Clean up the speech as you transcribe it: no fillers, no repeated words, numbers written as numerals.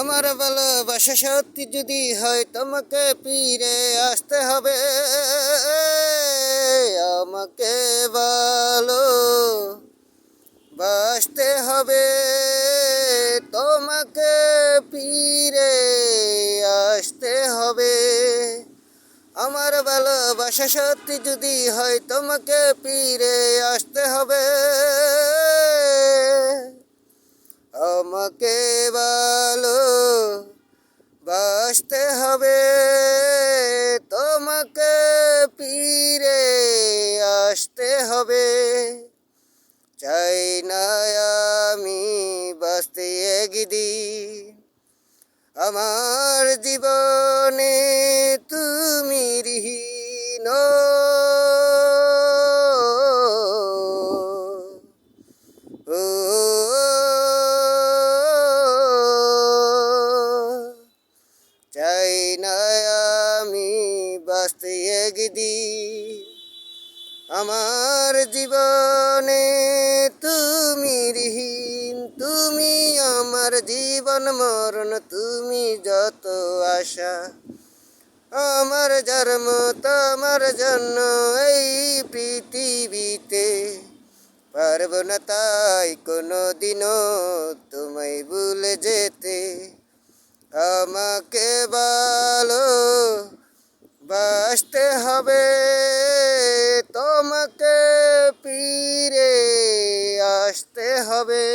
আমার ভালোবাসা সত্যি যদি হয় তোমাকে ফিরে আসতে হবে। আমাকে ভালো বাসতে হবে, তোমাকে ফিরে আসতে হবে। আমার ভালোবাসা সত্যি যদি হয় তোমাকে ফিরে আসতে হবে। আমাকে ভালো বাসতে হবে, তোমাকে ফিরে আসতে হবে। চাই না আমি বাঁচতে একদিন, আমার জীবনে তুমি রহিন। চাই না আমি বাঁচতে একদিন, আমার জীবনে তুমি রহিন। তুমি আমার জীবন মরণ, তুমি যত আশা। আমার জন্ম তোমার জন্য এই পৃথিবীতে, পারব না তাই কোনো দিনও তোমায় ভুলে যেতে। আমাকে ভালো বাসতে হবে, তোমাকে ফিরে আসতে হবে।